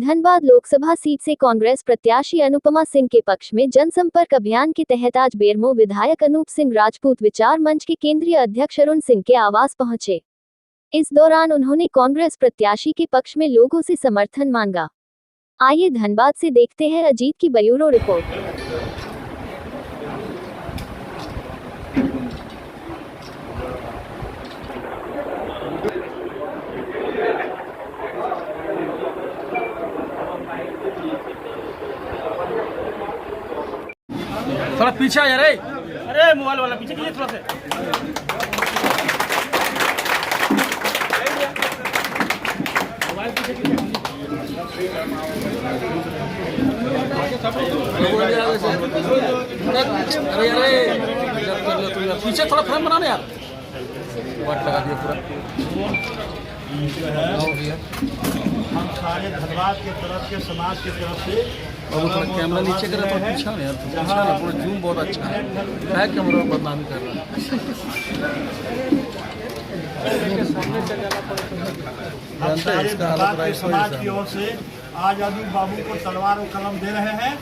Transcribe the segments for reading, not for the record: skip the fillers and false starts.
Dhanbad Lok Sabha seat से कांग्रेस प्रत्याशी अनुपमा सिंह के पक्ष में जनसंपर्क अभियान के तहत आज बेरमो विधायक अनूप सिंह राजपूत विचार मंच के केंद्रीय अध्यक्ष अरुण सिंह के आवास पहुंचे। इस दौरान उन्होंने कांग्रेस प्रत्याशी के पक्ष में लोगों से समर्थन मांगा। आइए धनबाद से देखते हैं अजीत की ब्यूरो रिपोर्ट। थोड़ा पीछे आ जा रे। अरे मोबाइल वाला पीछे कीजिए थोड़ा से। मोबाइल पीछे कीजिए। अरे पीछे थोड़ा फ्रेम बनाना यार। वाट लगा दिया पूरा। हम सारे धनबाद के तरफ के समाज की तरफ से और थोड़ा कैमरा नीचे करा तो पीछा नहीं यार, पीछा नहीं, पूरा जूम बहुत अच्छा है। क्या कैमरा बदनामी कर रहा हम सारे धनबाद के समाज की ओर से आज अभी बाबू को तलवार और कलम दे रहे हैं।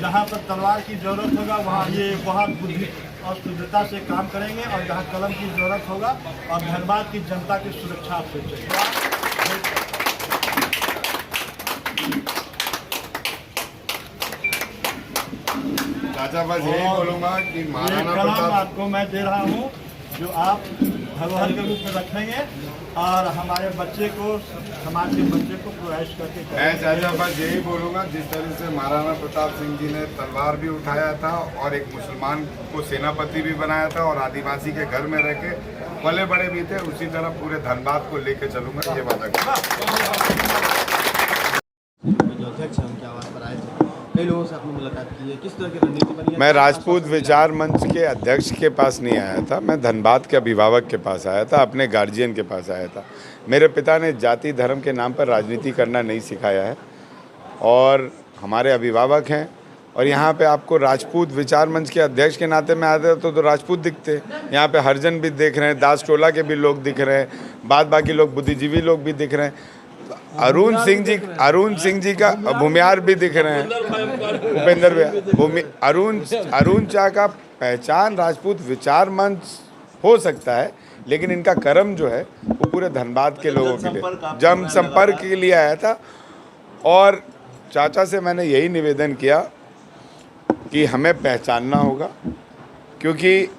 जहाँ पर तलवार की जरूरत होगा वहाँ ये बहुत बुद्धि और शुद्धता से काम करेंगे, और जहाँ कलम की जरूरत होगा और धनबाद की जनता की सुरक्षा आपसे चाहिए। चाचा बस यही बोलूँगा कि महाराणा प्रताप आपको मैं दे रहा हूँ जो आप धरोहर के रूप में रखेंगे और हमारे बच्चे को, समाज के बच्चे को प्रयास करके। मैं चाचा बस यही बोलूँगा, जिस तरह से महाराणा प्रताप सिंह जी ने तलवार भी उठाया था और एक मुसलमान को सेनापति भी बनाया था और आदिवासी के घर में रह के पले बड़े भी थे, उसी तरह पूरे धनबाद को लेकर चलूँगा, ये वादा करूँगा। कई लोगों से आपने मुलाकात की है, किस तरह की रणनीति बनी है? मैं राजपूत विचार मंच के अध्यक्ष के पास नहीं आया था, मैं धनबाद के अभिभावक के पास आया था, अपने गार्जियन के पास आया था। मेरे पिता ने जाति धर्म के नाम पर राजनीति करना नहीं सिखाया है और हमारे अभिभावक हैं। और यहाँ पे आपको राजपूत विचार मंच के अध्यक्ष के नाते में आते तो राजपूत दिखते। यहाँ पे हरिजन भी दिख रहे हैं, दास टोला के भी लोग दिख रहे हैं, बाद बाकी लोग बुद्धिजीवी लोग भी दिख रहे हैं। अरुण सिंह जी का भूमियार भी दिख रहे हैं, उपेंद्र अरुण चा का पहचान राजपूत विचार मंच हो सकता है, लेकिन इनका कर्म जो है वो पूरे धनबाद के लोगों के लिए जन संपर्क के लिए आया था। और चाचा से मैंने यही निवेदन किया कि हमें पहचानना होगा, क्योंकि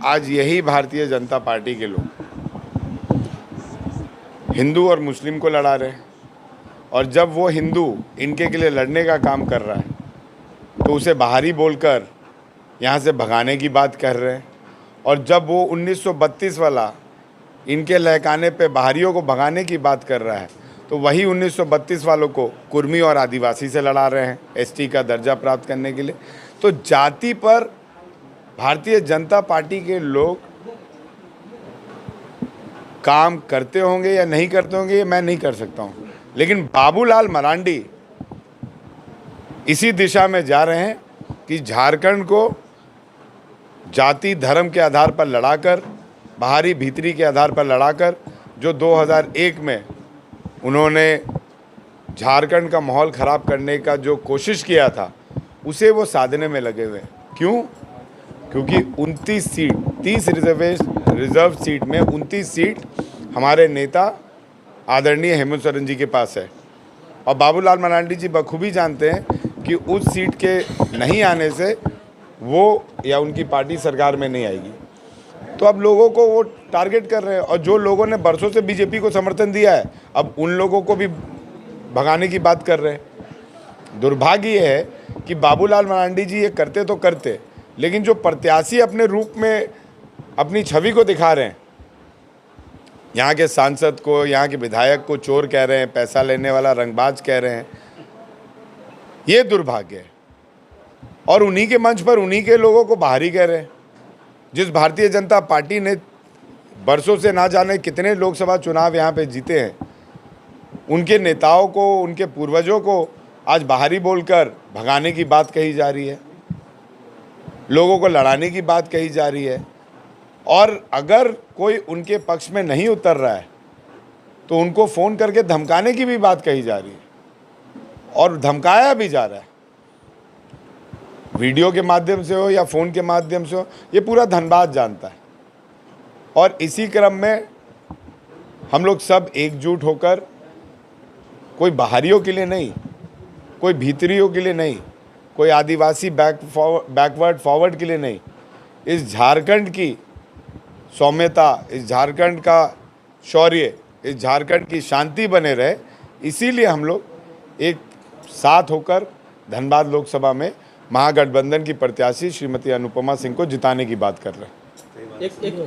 आज यही भारतीय जनता पार्टी के लोग हिंदू और मुस्लिम को लड़ा रहे हैं, और जब वो हिंदू इनके के लिए लड़ने का काम कर रहा है तो उसे बाहरी बोलकर यहाँ से भगाने की बात कर रहे हैं। और जब वो 1932 वाला इनके लहकाने पे बाहरियों को भगाने की बात कर रहा है तो वही 1932 वालों को कुर्मी और आदिवासी से लड़ा रहे हैं एसटी का दर्जा प्राप्त करने के लिए। तो जाति पर भारतीय जनता पार्टी के लोग काम करते होंगे या नहीं करते होंगे ये मैं नहीं कर सकता हूँ, लेकिन बाबूलाल मरांडी इसी दिशा में जा रहे हैं कि झारखंड को जाति धर्म के आधार पर लड़ाकर, बाहरी भीतरी के आधार पर लड़ाकर, जो 2001 में उन्होंने झारखंड का माहौल ख़राब करने का जो कोशिश किया था उसे वो साधने में लगे हुए हैं। क्यों? क्योंकि 29 सीट 30 रिजर्व सीट में 29 सीट हमारे नेता आदरणीय हेमंत सोरेन जी के पास है, और बाबूलाल मरांडी जी बखूबी जानते हैं कि उस सीट के नहीं आने से वो या उनकी पार्टी सरकार में नहीं आएगी। तो अब लोगों को वो टारगेट कर रहे हैं, और जो लोगों ने बरसों से बीजेपी को समर्थन दिया है अब उन लोगों को भी भगाने की बात कर रहे हैं। दुर्भाग्य ये है कि बाबूलाल मरांडी जी ये करते तो करते, लेकिन जो प्रत्याशी अपने रूप में अपनी छवि को दिखा रहे हैं, यहाँ के सांसद को, यहाँ के विधायक को चोर कह रहे हैं, पैसा लेने वाला रंगबाज कह रहे हैं, ये दुर्भाग्य है। और उन्हीं के मंच पर उन्हीं के लोगों को बाहरी कह रहे हैं। जिस भारतीय जनता पार्टी ने बरसों से ना जाने कितने लोकसभा चुनाव यहाँ पे जीते हैं, उनके नेताओं को, उनके पूर्वजों को आज बाहरी बोलकर भगाने की बात कही जा रही है, लोगों को लड़ाने की बात कही जा रही है। और अगर कोई उनके पक्ष में नहीं उतर रहा है तो उनको फ़ोन करके धमकाने की भी बात कही जा रही है। और धमकाया भी जा रहा है, वीडियो के माध्यम से हो या फ़ोन के माध्यम से हो, ये पूरा धनबाद जानता है। और इसी क्रम में हम लोग सब एकजुट होकर, कोई बाहरियों के लिए नहीं, कोई भीतरियों के लिए नहीं, कोई आदिवासी बैकवर्ड फॉरवर्ड के लिए नहीं, इस झारखंड की सौम्यता, इस झारखंड का शौर्य, इस झारखंड की शांति बने रहे, इसीलिए हम लोग एक साथ होकर धनबाद लोकसभा में महागठबंधन की प्रत्याशी श्रीमती अनुपमा सिंह को जिताने की बात कर रहे हैं।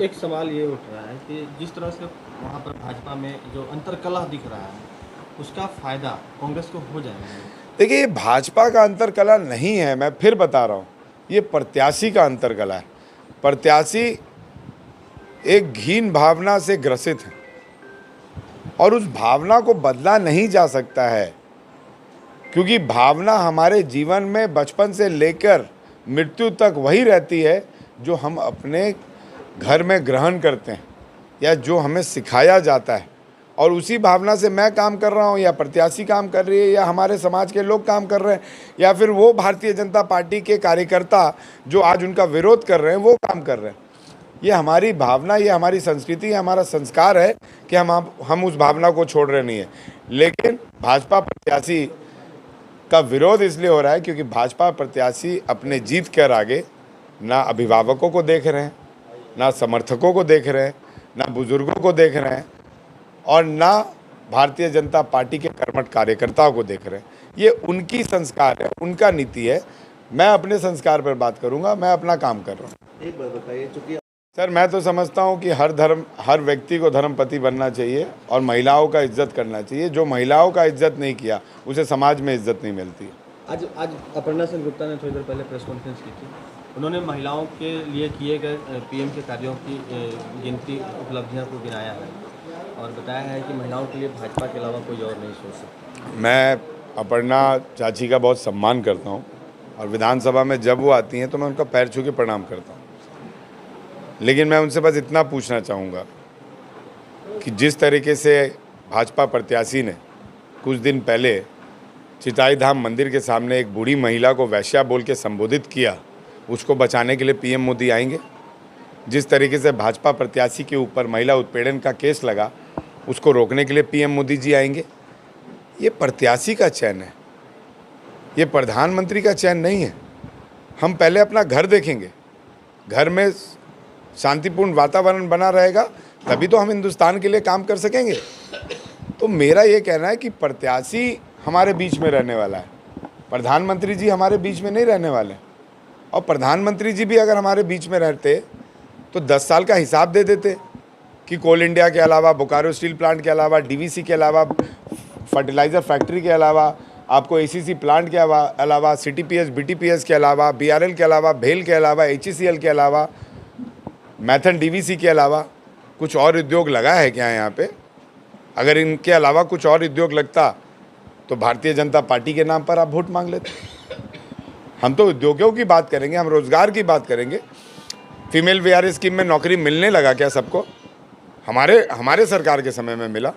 एक सवाल ये उठ रहा है कि जिस तरह से वहाँ पर भाजपा में जो अंतरकलह दिख रहा है, उसका फायदा कांग्रेस को हो जाएगा। देखिए, ये भाजपा का अंतरकलह नहीं है, मैं फिर बता रहा हूँ, ये प्रत्याशी का अंतरकलह है। प्रत्याशी एक घिन भावना से ग्रसित है और उस भावना को बदला नहीं जा सकता है, क्योंकि भावना हमारे जीवन में बचपन से लेकर मृत्यु तक वही रहती है जो हम अपने घर में ग्रहण करते हैं या जो हमें सिखाया जाता है। और उसी भावना से मैं काम कर रहा हूँ या प्रत्याशी काम कर रही है या हमारे समाज के लोग काम कर रहे हैं या फिर वो भारतीय जनता पार्टी के कार्यकर्ता जो आज उनका विरोध कर रहे हैं वो काम कर रहे हैं। ये हमारी भावना, ये हमारी संस्कृति, ये हमारा संस्कार है कि हम उस भावना को छोड़ रहे नहीं है। लेकिन भाजपा प्रत्याशी का विरोध इसलिए हो रहा है क्योंकि भाजपा प्रत्याशी अपने जीत कर आगे ना अभिभावकों को देख रहे हैं, ना समर्थकों को देख रहे हैं, ना बुजुर्गों को देख रहे हैं और ना भारतीय जनता पार्टी के कर्मठ कार्यकर्ताओं को देख रहे हैं। ये उनकी संस्कार है, उनका नीति है। मैं अपने संस्कार पर बात करूंगा, मैं अपना काम कर रहा हूँ। एक बात बताइए, चूँकि सर, मैं तो समझता हूँ कि हर व्यक्ति को धर्मपति बनना चाहिए और महिलाओं का इज्जत करना चाहिए। जो महिलाओं का इज्जत नहीं किया उसे समाज में इज्जत नहीं मिलती। आज अपर्णा सेन गुप्ता ने थोड़ी देर पहले प्रेस कॉन्फ्रेंस की थी। उन्होंने महिलाओं के लिए किए गए पीएम के कार्यों की गिनती, उपलब्धियों को गिनाया है और बताया है कि महिलाओं के लिए भाजपा के अलावा कोई और नहीं सोच सकता। मैं अपर्णा चाची का बहुत सम्मान करता हूँ और विधानसभा में जब वो आती हैं तो मैं उनका पैर छू के प्रणाम करता हूँ। लेकिन मैं उनसे बस इतना पूछना चाहूँगा कि जिस तरीके से भाजपा प्रत्याशी ने कुछ दिन पहले चिताई धाम मंदिर के सामने एक बूढ़ी महिला को वैश्या बोल के संबोधित किया, उसको बचाने के लिए पीएम मोदी आएंगे। जिस तरीके से भाजपा प्रत्याशी के ऊपर महिला उत्पीड़न का केस लगा, उसको रोकने के लिए पीएम मोदी जी आएंगे। ये प्रत्याशी का चयन है, ये प्रधानमंत्री का चयन नहीं है। हम पहले अपना घर देखेंगे, घर में शांतिपूर्ण वातावरण बना रहेगा तभी तो हम हिंदुस्तान के लिए काम कर सकेंगे। तो मेरा ये कहना है कि प्रत्याशी हमारे बीच में रहने वाला है, प्रधानमंत्री जी हमारे बीच में नहीं रहने वाले। और प्रधानमंत्री जी भी अगर हमारे बीच में रहते तो 10 साल का हिसाब दे देते कि कोल इंडिया के अलावा, बोकारो स्टील प्लांट के अलावा, डीवीसी के अलावा, फर्टिलाइज़र फैक्ट्री के अलावा, आपको एसीसी प्लांट के अलावा, सीटीपीएस बीटीपीएस के अलावा, बीआरएल के अलावा, भेल के अलावा, एचईसीएल के अलावा, मैथन डीवीसी के अलावा कुछ और उद्योग लगा है क्या यहाँ पे? अगर इनके अलावा कुछ और उद्योग लगता तो भारतीय जनता पार्टी के नाम पर आप वोट मांग लेते। हम तो उद्योगों की बात करेंगे, हम रोजगार की बात करेंगे। फीमेल वीआरएस स्कीम में नौकरी मिलने लगा क्या सबको? हमारे सरकार के समय में मिला।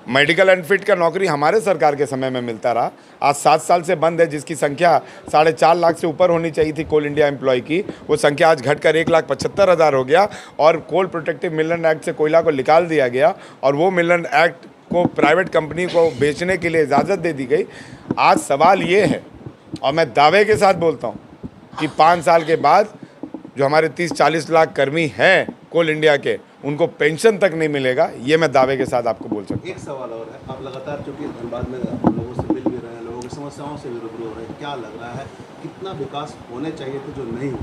मेडिकल अनफिट का नौकरी हमारे सरकार के समय में मिलता रहा। आज 7 साल से बंद है, जिसकी संख्या 4.5 लाख से ऊपर होनी चाहिए थी कोल इंडिया एम्प्लॉय की, वो संख्या आज घटकर 1,75,000 हो गया। और कोल प्रोटेक्टिव मिनरल एक्ट से कोयला को निकाल दिया गया और वो मिनरल एक्ट को प्राइवेट कंपनी को बेचने के लिए इजाज़त दे दी गई। आज सवाल ये है, और मैं दावे के साथ बोलता हूँ कि 5 साल के बाद जो हमारे 30-40 लाख कर्मी हैं कोल इंडिया के, उनको पेंशन तक नहीं मिलेगा। ये मैं दावे के साथ आपको बोल सकता हूँ। एक सवाल और है, आप लगातार चूँकि धनबाद में लोगों से मिल भी रहे हैं, लोगों की समस्याओं से भी रूबरू हो रहे हैं, क्या लग रहा है कितना विकास होने चाहिए थे जो नहीं हुआ?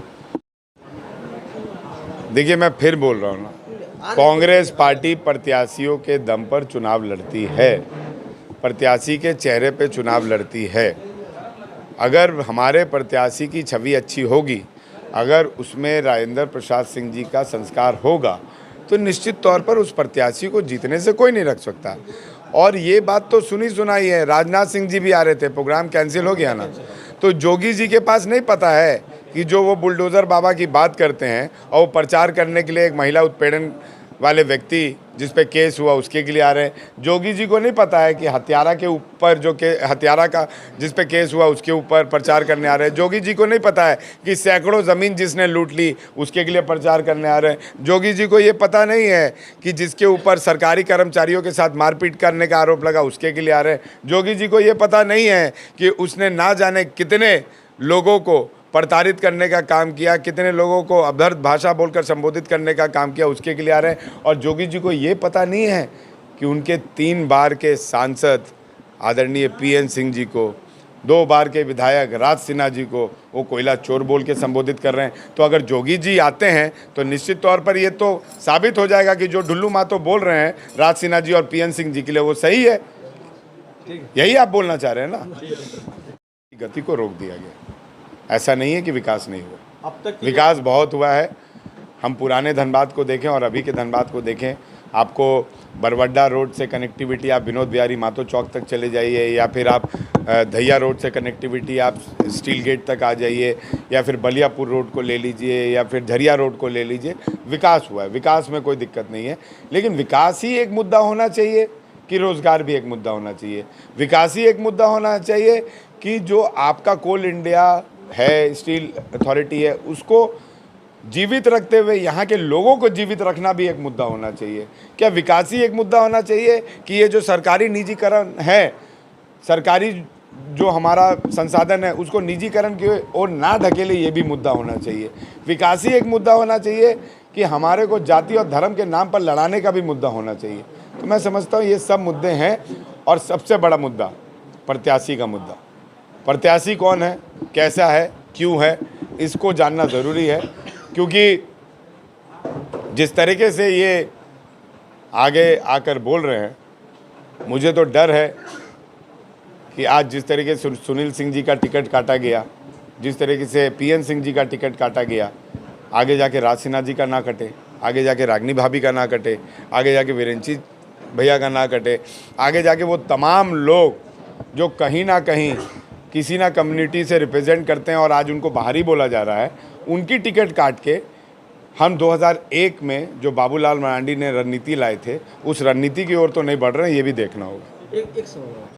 देखिए, मैं फिर बोल रहा हूँ ना, कांग्रेस पार्टी प्रत्याशियों के दम पर चुनाव लड़ती है, प्रत्याशी के चेहरे पे चुनाव लड़ती है। अगर हमारे प्रत्याशी की छवि अच्छी होगी, अगर उसमें राजेंद्र प्रसाद सिंह जी का संस्कार होगा, तो निश्चित तौर पर उस प्रत्याशी को जीतने से कोई नहीं रख सकता। और ये बात तो सुनी सुनाई है, राजनाथ सिंह जी भी आ रहे थे, प्रोग्राम कैंसिल हो गया ना। तो जोगी जी के पास नहीं पता है कि जो वो बुलडोज़र बाबा की बात करते हैं और वो प्रचार करने के लिए एक महिला उत्पीड़न वाले व्यक्ति जिस पे केस हुआ उसके के लिए आ रहे हैं। जोगी जी को नहीं पता है कि हत्यारा के ऊपर हत्यारा का जिस पे केस हुआ उसके ऊपर प्रचार करने आ रहे हैं। जोगी जी को नहीं पता है कि सैकड़ों ज़मीन जिसने लूट ली उसके लिए प्रचार करने आ रहे हैं। जोगी जी को ये पता नहीं है कि जिसके ऊपर सरकारी कर्मचारियों के साथ मारपीट करने का आरोप लगा उसके के लिए आ रहे हैं। जोगी जी को ये पता नहीं है कि उसने ना जाने कितने लोगों को प्रताड़ित करने का काम किया, कितने लोगों को अभद्र भाषा बोलकर संबोधित करने का काम किया, उसके के लिए आ रहे हैं। और जोगी जी को ये पता नहीं है कि उनके 3 बार के सांसद आदरणीय PN सिंह जी को, 2 बार के विधायक राज सिन्हा जी को वो कोयला चोर बोल के संबोधित कर रहे हैं। तो अगर जोगी जी आते हैं तो निश्चित तौर पर ये तो साबित हो जाएगा कि जो ढुल्लू मातो बोल रहे हैं राज सिन्हा जी और PN सिंह जी के लिए वो सही है। यही आप बोलना चाह रहे हैं ना। गति को रोक दिया गया, ऐसा नहीं है कि विकास नहीं हुआ। अब तक विकास बहुत हुआ है। हम पुराने धनबाद को देखें और अभी के धनबाद को देखें, आपको बरवड्डा रोड से कनेक्टिविटी आप विनोद बिहारी मातो चौक तक चले जाइए, या फिर आप धैया रोड से कनेक्टिविटी आप स्टील गेट तक आ जाइए, या फिर बलियापुर रोड को ले लीजिए, या फिर झरिया रोड को ले लीजिए। विकास हुआ है, विकास में कोई दिक्कत नहीं है। लेकिन विकास ही एक मुद्दा होना चाहिए कि रोज़गार भी एक मुद्दा होना चाहिए। विकास ही एक मुद्दा होना चाहिए कि जो आपका कोल इंडिया है, स्टील अथॉरिटी है, उसको जीवित रखते हुए यहाँ के लोगों को जीवित रखना भी एक मुद्दा होना चाहिए। क्या विकास ही एक मुद्दा होना चाहिए कि ये जो सरकारी निजीकरण है, सरकारी जो हमारा संसाधन है उसको निजीकरण की ओर ना ढकेले, ये भी मुद्दा होना चाहिए। विकास ही एक मुद्दा होना चाहिए कि हमारे को जाति और धर्म के नाम पर लड़ाने का भी मुद्दा होना चाहिए। तो मैं समझता हूँ ये सब मुद्दे हैं। और सबसे बड़ा मुद्दा प्रत्याशी का मुद्दा। प्रत्याशी कौन है, कैसा है, क्यों है, इसको जानना ज़रूरी है। क्योंकि जिस तरीके से ये आगे आकर बोल रहे हैं, मुझे तो डर है कि आज जिस तरीके से सुनील सिंह जी का टिकट काटा गया, जिस तरीके से PN सिंह जी का टिकट काटा गया, आगे जाके राज सिन्हा जी का ना कटे, आगे जाके रागनी भाभी का ना कटे, आगे जाके वीरेंची भैया का ना कटे, आगे जाके वो तमाम लोग जो कहीं ना कहीं किसी ना कम्युनिटी से रिप्रेजेंट करते हैं और आज उनको बाहरी बोला जा रहा है, उनकी टिकट काट के हम 2001 में जो बाबूलाल मरांडी ने रणनीति लाए थे, उस रणनीति की ओर तो नहीं बढ़ रहे हैं। ये भी देखना होगा। एक सवाल